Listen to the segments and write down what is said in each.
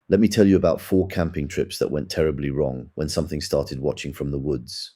Let me tell you about 4 camping trips that went terribly wrong when something started watching from the woods.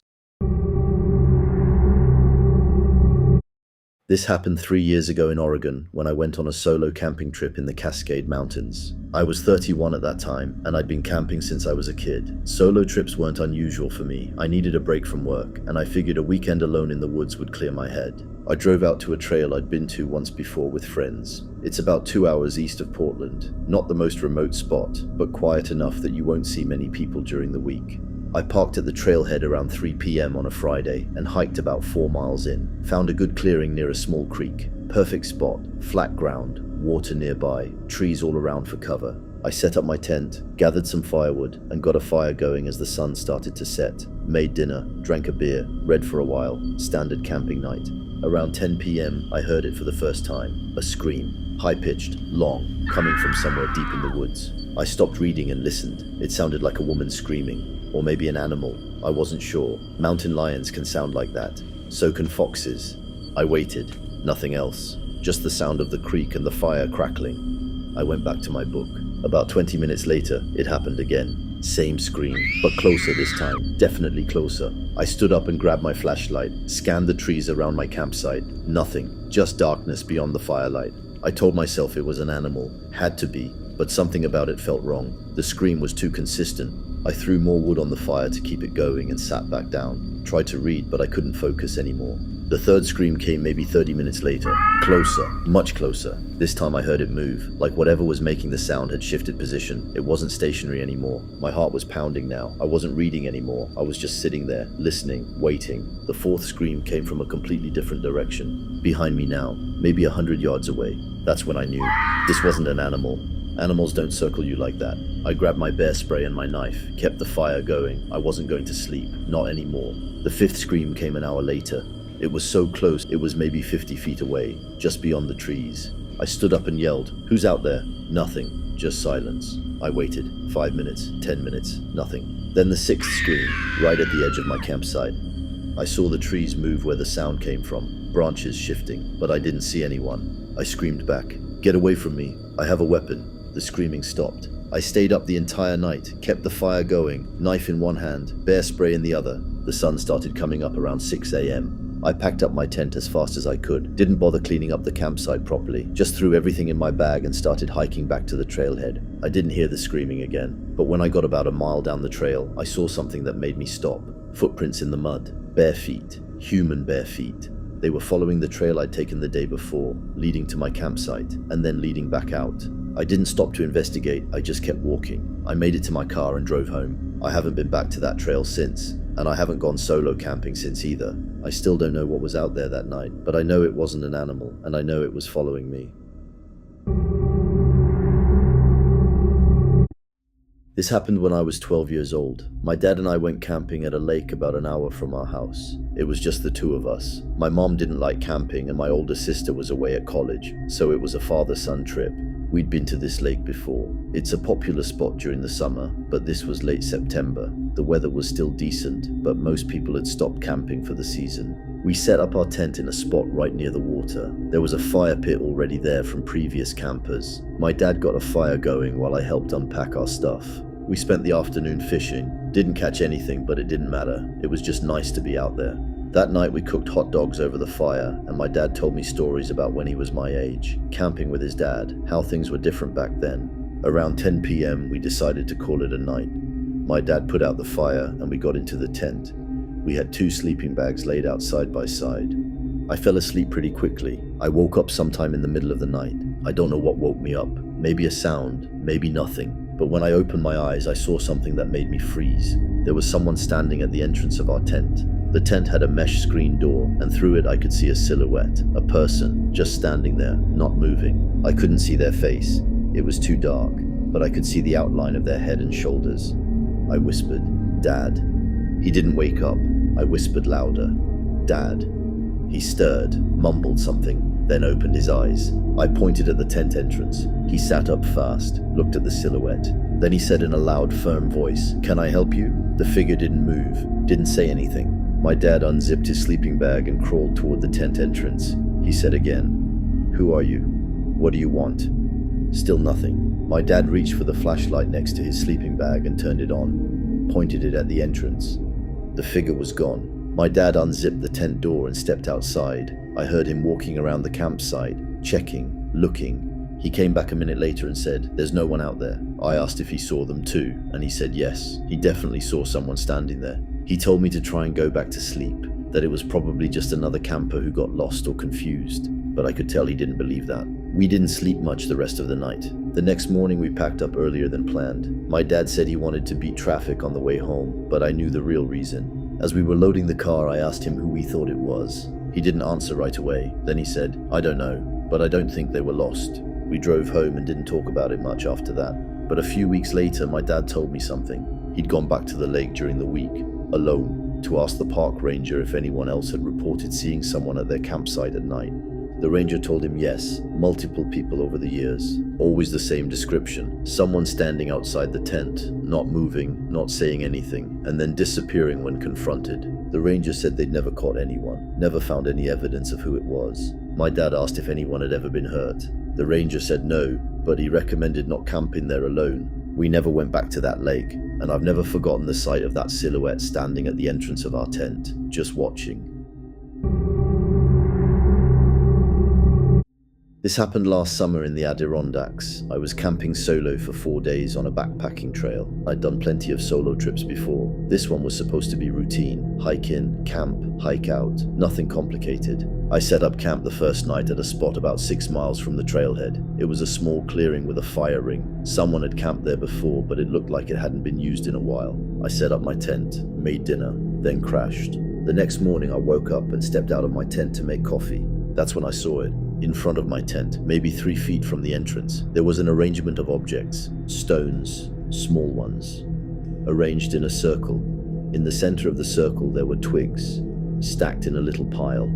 This happened 3 years ago in Oregon when I went on a solo camping trip in the Cascade Mountains. I was 31 at that time, and I'd been camping since I was a kid. Solo trips weren't unusual for me. I needed a break from work, and I figured a weekend alone in the woods would clear my head. I drove out to a trail I'd been to once before with friends. It's about 2 hours east of Portland. Not the most remote spot, but quiet enough that you won't see many people during the week. I parked at the trailhead around 3 p.m. on a Friday and hiked about 4 miles in. Found a good clearing near a small creek. Perfect spot, flat ground, water nearby, trees all around for cover. I set up my tent, gathered some firewood, and got a fire going as the sun started to set. Made dinner, drank a beer, read for a while. Standard camping night. Around 10 p.m., I heard it for the first time. A scream, high-pitched, long, coming from somewhere deep in the woods. I stopped reading and listened. It sounded like a woman screaming. Or maybe an animal. I wasn't sure. Mountain lions can sound like that. So can foxes. I waited. Nothing else. Just the sound of the creek and the fire crackling. I went back to my book. About 20 minutes later, it happened again. Same scream, but closer this time. Definitely closer. I stood up and grabbed my flashlight, scanned the trees around my campsite. Nothing. Just darkness beyond the firelight. I told myself it was an animal. Had to be. But something about it felt wrong. The scream was too consistent. I threw more wood on the fire to keep it going and sat back down. Tried to read, but I couldn't focus anymore. The third scream came maybe 30 minutes later. Closer, much closer. This time I heard it move, like whatever was making the sound had shifted position. It wasn't stationary anymore. My heart was pounding now. I wasn't reading anymore. I was just sitting there, listening, waiting. The fourth scream came from a completely different direction. Behind me now, maybe 100 yards away. That's when I knew. This wasn't an animal. Animals don't circle you like that. I grabbed my bear spray and my knife, kept the fire going. I wasn't going to sleep, not anymore. The fifth scream came an hour later. It was so close, it was maybe 50 feet away, just beyond the trees. I stood up and yelled, "Who's out there?" Nothing, just silence. I waited. 5 minutes, 10 minutes, nothing. Then the sixth scream, right at the edge of my campsite. I saw the trees move where the sound came from, branches shifting, but I didn't see anyone. I screamed back, "Get away from me, I have a weapon." The screaming stopped. I stayed up the entire night, kept the fire going, knife in one hand, bear spray in the other. The sun started coming up around 6 a.m. I packed up my tent as fast as I could, didn't bother cleaning up the campsite properly, just threw everything in my bag and started hiking back to the trailhead. I didn't hear the screaming again, but when I got about a mile down the trail, I saw something that made me stop. Footprints in the mud, bare feet, human bare feet. They were following the trail I'd taken the day before, leading to my campsite, and then leading back out. I didn't stop to investigate, I just kept walking. I made it to my car and drove home. I haven't been back to that trail since, and I haven't gone solo camping since either. I still don't know what was out there that night, but I know it wasn't an animal, and I know it was following me. This happened when I was 12 years old. My dad and I went camping at a lake about an hour from our house. It was just the two of us. My mom didn't like camping and my older sister was away at college, so it was a father-son trip. We'd been to this lake before. It's a popular spot during the summer, but this was late September. The weather was still decent, but most people had stopped camping for the season. We set up our tent in a spot right near the water. There was a fire pit already there from previous campers. My dad got a fire going while I helped unpack our stuff. We spent the afternoon fishing. Didn't catch anything, but it didn't matter. It was just nice to be out there. That night we cooked hot dogs over the fire, and my dad told me stories about when he was my age, camping with his dad, how things were different back then. Around 10 p.m. we decided to call it a night. My dad put out the fire and we got into the tent. We had 2 sleeping bags laid out side by side. I fell asleep pretty quickly. I woke up sometime in the middle of the night. I don't know what woke me up. Maybe a sound, maybe nothing. But when I opened my eyes, I saw something that made me freeze. There was someone standing at the entrance of our tent. The tent had a mesh screen door, and through it I could see a silhouette, a person, just standing there, not moving. I couldn't see their face. It was too dark, but I could see the outline of their head and shoulders. I whispered, "Dad." He didn't wake up. I whispered louder, "Dad." He stirred, mumbled something, then opened his eyes. I pointed at the tent entrance. He sat up fast, looked at the silhouette. Then he said in a loud, firm voice, "Can I help you?" The figure didn't move, didn't say anything. My dad unzipped his sleeping bag and crawled toward the tent entrance. He said again, "Who are you? What do you want?" Still nothing. My dad reached for the flashlight next to his sleeping bag and turned it on, pointed it at the entrance. The figure was gone. My dad unzipped the tent door and stepped outside. I heard him walking around the campsite, checking, looking. He came back a minute later and said, "There's no one out there." I asked if he saw them too, and he said yes, he definitely saw someone standing there. He told me to try and go back to sleep, that it was probably just another camper who got lost or confused, but I could tell he didn't believe that. We didn't sleep much the rest of the night. The next morning we packed up earlier than planned. My dad said he wanted to beat traffic on the way home, but I knew the real reason. As we were loading the car, I asked him who he thought it was. He didn't answer right away. Then he said, "I don't know, but I don't think they were lost." We drove home and didn't talk about it much after that. But a few weeks later, my dad told me something. He'd gone back to the lake during the week, alone, to ask the park ranger if anyone else had reported seeing someone at their campsite at night. The ranger told him yes, multiple people over the years. Always the same description. Someone standing outside the tent, not moving, not saying anything, and then disappearing when confronted. The ranger said they'd never caught anyone, never found any evidence of who it was. My dad asked if anyone had ever been hurt. The ranger said no, but he recommended not camping there alone. We never went back to that lake, and I've never forgotten the sight of that silhouette standing at the entrance of our tent, just watching. This happened last summer in the Adirondacks. I was camping solo for 4 days on a backpacking trail. I'd done plenty of solo trips before. This one was supposed to be routine. Hike in, camp, hike out. Nothing complicated. I set up camp the first night at a spot about 6 miles from the trailhead. It was a small clearing with a fire ring. Someone had camped there before, but it looked like it hadn't been used in a while. I set up my tent, made dinner, then crashed. The next morning I woke up and stepped out of my tent to make coffee. That's when I saw it. In front of my tent, maybe 3 feet from the entrance, there was an arrangement of objects, stones, small ones, arranged in a circle. In the center of the circle there were twigs, stacked in a little pile.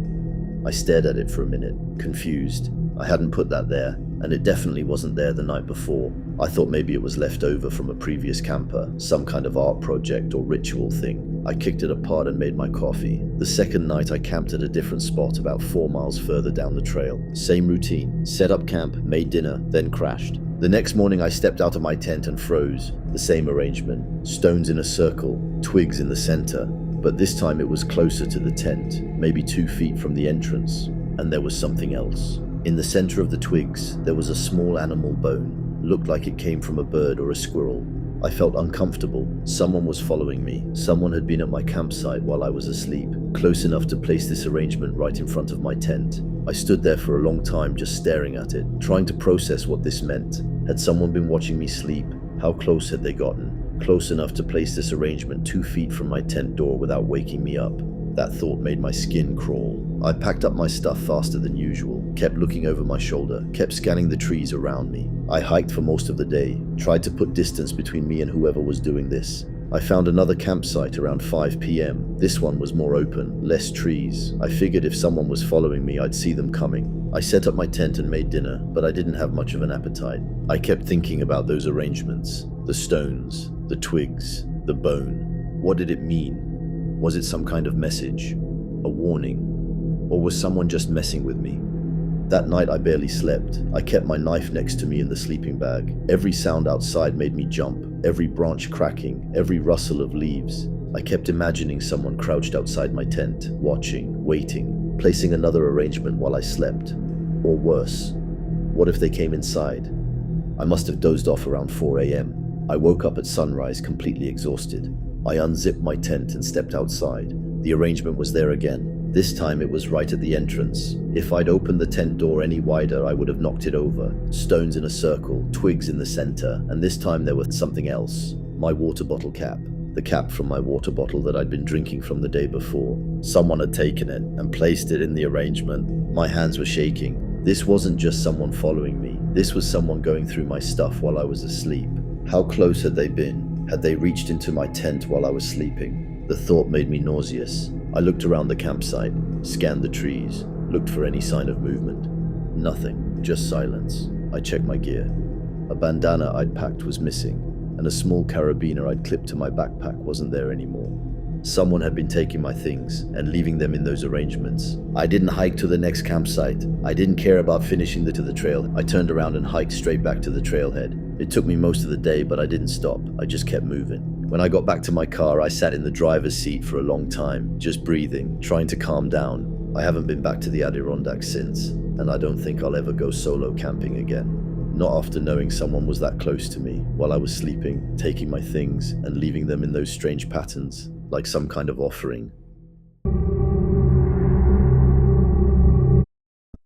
I stared at it for a minute, confused. I hadn't put that there, and it definitely wasn't there the night before. I thought maybe it was left over from a previous camper, some kind of art project or ritual thing. I kicked it apart and made my coffee. The second night I camped at a different spot about 4 miles further down the trail. Same routine, set up camp, made dinner, then crashed. The next morning I stepped out of my tent and froze. The same arrangement, stones in a circle, twigs in the center, but this time it was closer to the tent, maybe 2 feet from the entrance, and there was something else. In the center of the twigs, there was a small animal bone, looked like it came from a bird or a squirrel. I felt uncomfortable. Someone was following me. Someone had been at my campsite while I was asleep, close enough to place this arrangement right in front of my tent. I stood there for a long time just staring at it, trying to process what this meant. Had someone been watching me sleep? How close had they gotten? Close enough to place this arrangement 2 feet from my tent door without waking me up. That thought made my skin crawl. I packed up my stuff faster than usual, kept looking over my shoulder, kept scanning the trees around me. I hiked for most of the day, tried to put distance between me and whoever was doing this. I found another campsite around 5 p.m. This one was more open, less trees. I figured if someone was following me, I'd see them coming. I set up my tent and made dinner, but I didn't have much of an appetite. I kept thinking about those arrangements, the stones, the twigs, the bone. What did it mean? Was it some kind of message? A warning? Or was someone just messing with me? That night I barely slept. I kept my knife next to me in the sleeping bag. Every sound outside made me jump, every branch cracking, every rustle of leaves. I kept imagining someone crouched outside my tent, watching, waiting, placing another arrangement while I slept. Or worse, what if they came inside? I must have dozed off around 4 a.m. I woke up at sunrise completely exhausted. I unzipped my tent and stepped outside. The arrangement was there again. This time it was right at the entrance. If I'd opened the tent door any wider, I would have knocked it over. Stones in a circle, twigs in the center, and this time there was something else. My water bottle cap. The cap from my water bottle that I'd been drinking from the day before. Someone had taken it and placed it in the arrangement. My hands were shaking. This wasn't just someone following me. This was someone going through my stuff while I was asleep. How close had they been? Had they reached into my tent while I was sleeping? The thought made me nauseous. I looked around the campsite, scanned the trees, looked for any sign of movement. Nothing, just silence. I checked my gear. A bandana I'd packed was missing, and a small carabiner I'd clipped to my backpack wasn't there anymore. Someone had been taking my things and leaving them in those arrangements. I didn't hike to the next campsite. I didn't care about finishing the trail. I turned around and hiked straight back to the trailhead. It took me most of the day, but I didn't stop. I just kept moving. When I got back to my car, I sat in the driver's seat for a long time, just breathing, trying to calm down. I haven't been back to the Adirondacks since, and I don't think I'll ever go solo camping again. Not after knowing someone was that close to me while I was sleeping, taking my things and leaving them in those strange patterns, like some kind of offering.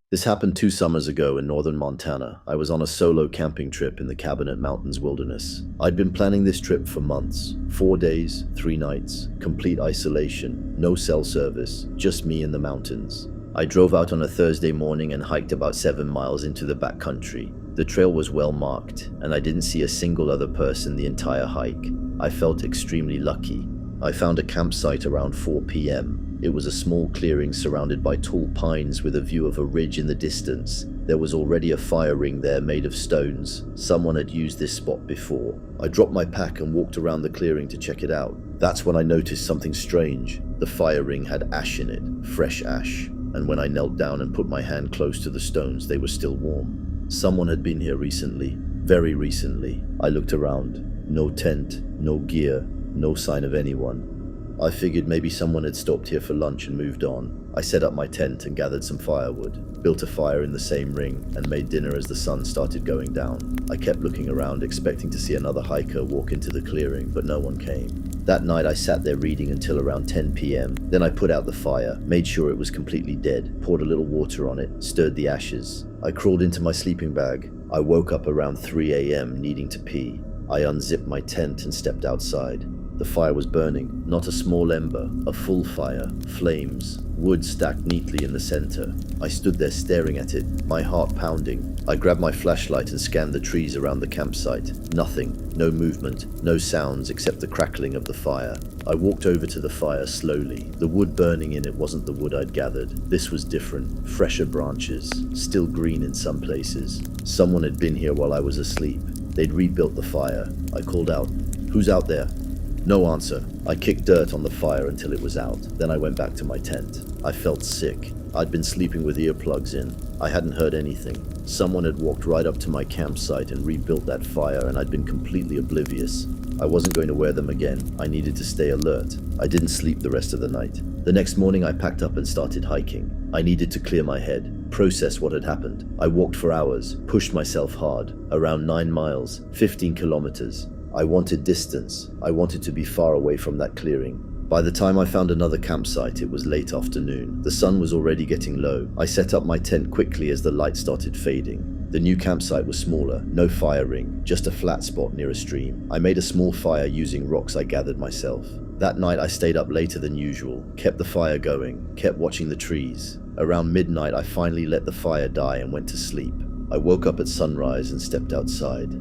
This happened 2 summers ago in northern Montana. I was on a solo camping trip in the Cabinet Mountains wilderness. I'd been planning this trip for months. 4 days, 3 nights, complete isolation, no cell service, just me in the mountains. I drove out on a Thursday morning and hiked about 7 miles into the backcountry. The trail was well marked, and I didn't see a single other person the entire hike. I felt extremely lucky. I found a campsite around 4 p.m. It was a small clearing surrounded by tall pines with a view of a ridge in the distance. There was already a fire ring there made of stones. Someone had used this spot before. I dropped my pack and walked around the clearing to check it out. That's when I noticed something strange. The fire ring had ash in it, fresh ash, and when I knelt down and put my hand close to the stones, they were still warm. Someone had been here recently, very recently. I looked around. No tent, no gear, no sign of anyone. I figured maybe someone had stopped here for lunch and moved on. I set up my tent and gathered some firewood, built a fire in the same ring, and made dinner as the sun started going down. I kept looking around, expecting to see another hiker walk into the clearing, but no one came. That night I sat there reading until around 10 p.m. Then I put out the fire, made sure it was completely dead, poured a little water on it, stirred the ashes. I crawled into my sleeping bag. I woke up around 3 a.m. needing to pee. I unzipped my tent and stepped outside. The fire was burning, not a small ember, a full fire, flames, wood stacked neatly in the center. I stood there staring at it, my heart pounding. I grabbed my flashlight and scanned the trees around the campsite. Nothing, no movement, no sounds except the crackling of the fire. I walked over to the fire slowly. The wood burning in it wasn't the wood I'd gathered. This was different, fresher branches, still green in some places. Someone had been here while I was asleep. They'd rebuilt the fire. I called out, "Who's out there?" No answer. I kicked dirt on the fire until it was out. Then I went back to my tent. I felt sick. I'd been sleeping with earplugs in. I hadn't heard anything. Someone had walked right up to my campsite and rebuilt that fire, and I'd been completely oblivious. I wasn't going to wear them again. I needed to stay alert. I didn't sleep the rest of the night. The next morning I packed up and started hiking. I needed to clear my head, process what had happened. I walked for hours, pushed myself hard. Around 9 miles, 15 kilometers. I wanted distance. I wanted to be far away from that clearing. By the time I found another campsite, it was late afternoon. The sun was already getting low. I set up my tent quickly as the light started fading. The new campsite was smaller, no fire ring, just a flat spot near a stream. I made a small fire using rocks I gathered myself. That night I stayed up later than usual, kept the fire going, kept watching the trees. Around midnight I finally let the fire die and went to sleep. I woke up at sunrise and stepped outside.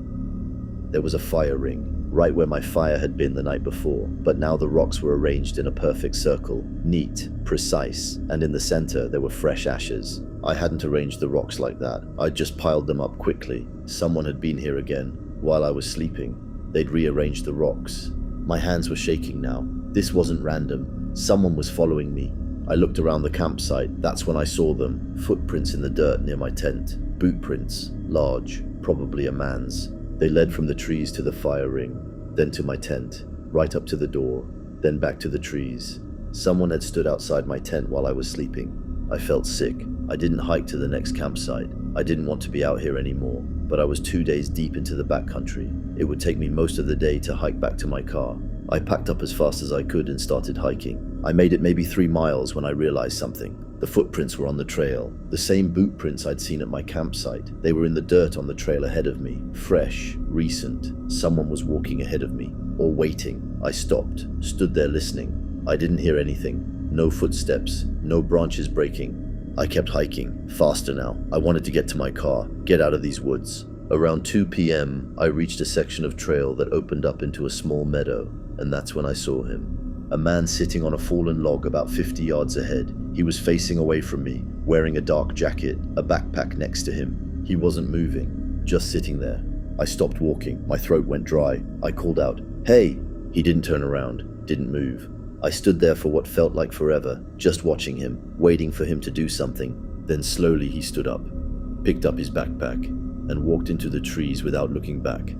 There was a fire ring, right where my fire had been the night before, but now the rocks were arranged in a perfect circle, neat, precise, and in the center there were fresh ashes. I hadn't arranged the rocks like that. I'd just piled them up quickly. Someone had been here again. While I was sleeping, they'd rearranged the rocks. My hands were shaking now. This wasn't random. Someone was following me. I looked around the campsite. That's when I saw them. Footprints in the dirt near my tent. Boot prints, large, probably a man's. They led from the trees to the fire ring, then to my tent, right up to the door, then back to the trees. Someone had stood outside my tent while I was sleeping. I felt sick. I didn't hike to the next campsite. I didn't want to be out here anymore, but I was 2 days deep into the backcountry. It would take me most of the day to hike back to my car. I packed up as fast as I could and started hiking. I made it maybe 3 miles when I realized something. The footprints were on the trail, the same boot prints I'd seen at my campsite. They were in the dirt on the trail ahead of me, fresh, recent. Someone was walking ahead of me, or waiting. I stopped, stood there listening. I didn't hear anything. No footsteps, no branches breaking. I kept hiking, faster now. I wanted to get to my car, get out of these woods. Around 2 p.m., I reached a section of trail that opened up into a small meadow, and that's when I saw him. A man sitting on a fallen log about 50 yards ahead. He was facing away from me, wearing a dark jacket, a backpack next to him. He wasn't moving, just sitting there. I stopped walking. My throat went dry. I called out, "Hey!" He didn't turn around, didn't move. I stood there for what felt like forever, just watching him, waiting for him to do something. Then slowly he stood up, picked up his backpack, and walked into the trees without looking back.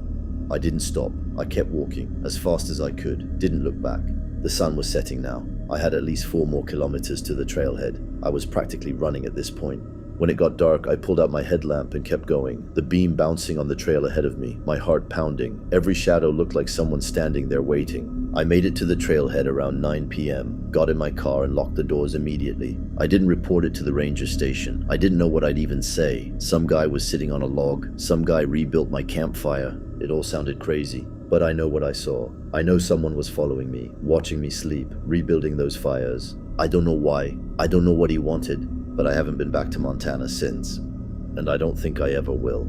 I didn't stop. I kept walking, as fast as I could, didn't look back. The sun was setting now. I had at least 4 more kilometers to the trailhead. I was practically running at this point. When it got dark, I pulled out my headlamp and kept going, the beam bouncing on the trail ahead of me, my heart pounding. Every shadow looked like someone standing there waiting. I made it to the trailhead around 9 p.m., got in my car and locked the doors immediately. I didn't report it to the ranger station. I didn't know what I'd even say. Some guy was sitting on a log. Some guy rebuilt my campfire. It all sounded crazy. But I know what I saw. I know someone was following me, watching me sleep, rebuilding those fires. I don't know why. I don't know what he wanted, but I haven't been back to Montana since. And I don't think I ever will.